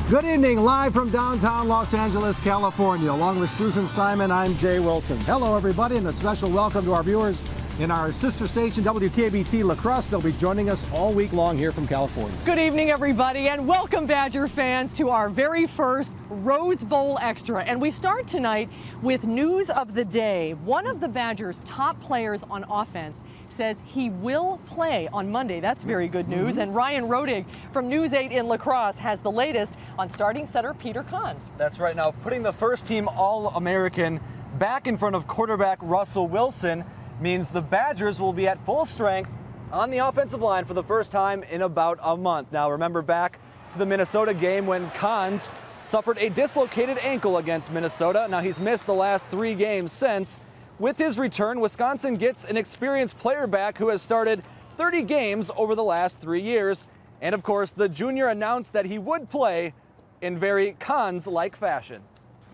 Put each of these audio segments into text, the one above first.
Good evening, live from downtown Los Angeles, California. Along with Susan Simon, I'm Jay Wilson. Hello, everybody, and a special welcome to our viewers in our sister station, WKBT La Crosse. They'll be joining us all week long here from California. Good evening, everybody, and welcome, Badger fans, to our very first Rose Bowl Extra. And we start tonight with news of the day. One of the Badgers' top players on offense says he will play on Monday. That's very good news. And Ryan Rodig from News 8 in La Crosse has the latest on starting center Peter Kahns. That's right. Now, putting the first-team All-American back in front of quarterback Russell Wilson means the Badgers will be at full strength on the offensive line for the first time in about a month. Now, remember back to the Minnesota game when Kahns suffered a dislocated ankle against Minnesota. Now, he's missed the last 3 games since. With his return, Wisconsin gets an experienced player back who has started 30 games over the last 3 years. And, of course, the junior announced that he would play in very Kahns-like fashion.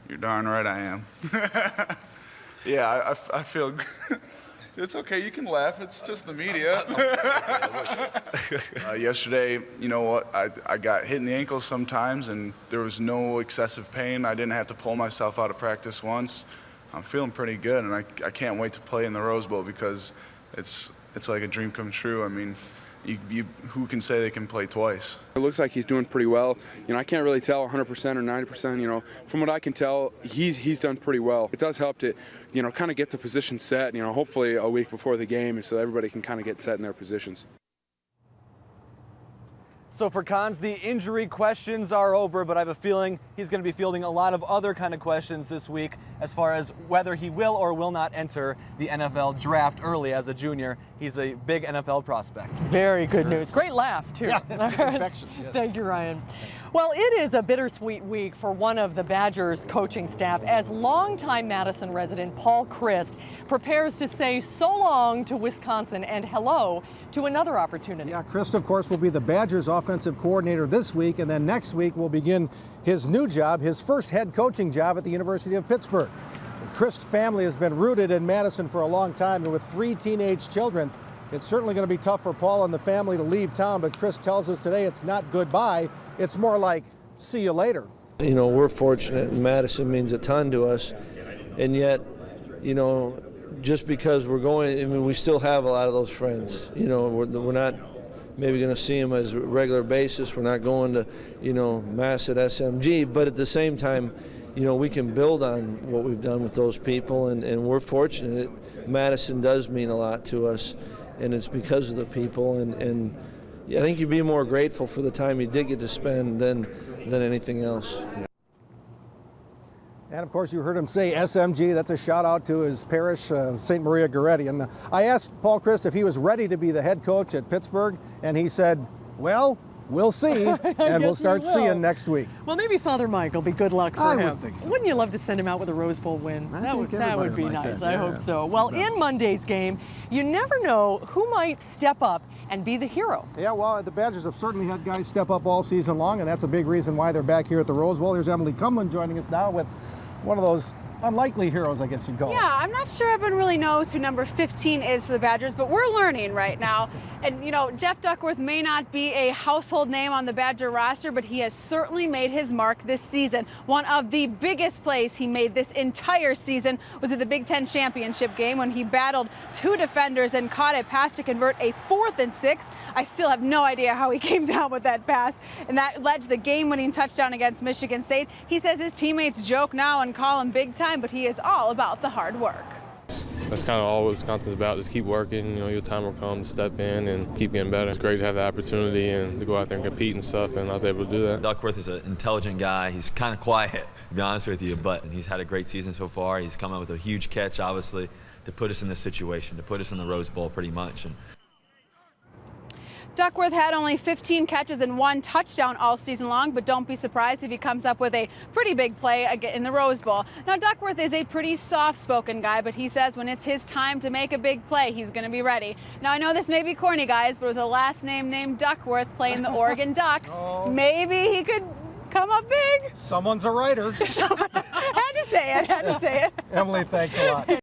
You're darn right I am. Yeah, I feel good. It's okay, you can laugh. It's just the media. Yesterday, you know what, I got hit in the ankle sometimes, and there was no excessive pain. I didn't have to pull myself out of practice once. I'm feeling pretty good, and I can't wait to play in the Rose Bowl because it's like a dream come true. I mean, who can say they can play twice? It looks like he's doing pretty well. You know, I can't really tell 100% or 90%. You know, from what I can tell, he's done pretty well. It does help to, you know, kind of get the position set. You know, hopefully a week before the game, so everybody can kind of get set in their positions. So for Kahns, the injury questions are over, but I have a feeling he's going to be fielding a lot of other kind of questions this week as far as whether he will or will not enter the NFL draft early as a junior. He's a big NFL prospect. Very good news. Great laugh, too. Yeah, infectious. Yes. Thank you, Ryan. Well, it is a bittersweet week for one of the Badgers' coaching staff as longtime Madison resident Paul Chryst prepares to say so long to Wisconsin and hello to another opportunity. Yeah, Chryst, of course, will be the Badgers' offensive coordinator this week, and then next week will begin his new job, his first head coaching job at the University of Pittsburgh. The Chryst family has been rooted in Madison for a long time, and with 3 teenage children, it's certainly going to be tough for Paul and the family to leave town, but Chryst tells us today it's not goodbye, it's more like see you later. You know, we're fortunate, and Madison means a ton to us, and yet, you know, just because we're going, I mean, we still have a lot of those friends. You know, we're not maybe going to see them as a regular basis. We're not going to, you know, Mass at SMG, but at the same time, you know, we can build on what we've done with those people, and we're fortunate. Madison does mean a lot to us, and it's because of the people, and I think you'd be more grateful for the time you did get to spend than anything else. And of course, you heard him say SMG. That's a shout out to his parish, St. Maria Goretti. And I asked Paul Chryst if he was ready to be the head coach at Pittsburgh, and he said, well, we'll see, and we'll start seeing next week. Well, maybe Father Mike will be good luck for him. I would think so. Wouldn't you love to send him out with a Rose Bowl win? That would be nice. that, I yeah. hope so. Well, in Monday's game, you never know who might step up and be the hero. Yeah, well, the Badgers have certainly had guys step up all season long, and that's a big reason why they're back here at the Rose Bowl. Here's Emily Cumlin joining us now with one of those unlikely heroes, I guess you'd call it. Yeah, I'm not sure everyone really knows who number 15 is for the Badgers, but we're learning right now. And, you know, Jeff Duckworth may not be a household name on the Badger roster, but he has certainly made his mark this season. One of the biggest plays he made this entire season was at the Big Ten championship game when he battled 2 defenders and caught a pass to convert a 4th and 6. I still have no idea how he came down with that pass, and that led to the game-winning touchdown against Michigan State. He says his teammates joke now and call him big time, but he is all about the hard work. That's kind of all Wisconsin's about. Just keep working. You know, your time will come to step in and keep getting better. It's great to have the opportunity and to go out there and compete and stuff, and I was able to do that. Duckworth is an intelligent guy. He's kind of quiet, to be honest with you, but he's had a great season so far. He's come out with a huge catch, obviously, to put us in this situation, to put us in the Rose Bowl pretty much. And Duckworth had only 15 catches and 1 touchdown all season long, but don't be surprised if he comes up with a pretty big play in the Rose Bowl. Now, Duckworth is a pretty soft-spoken guy, but he says when it's his time to make a big play, he's going to be ready. Now, I know this may be corny, guys, but with a last name named Duckworth playing the Oregon Ducks, maybe he could come up big. Someone's a writer. Had to say it. Emily, thanks a lot.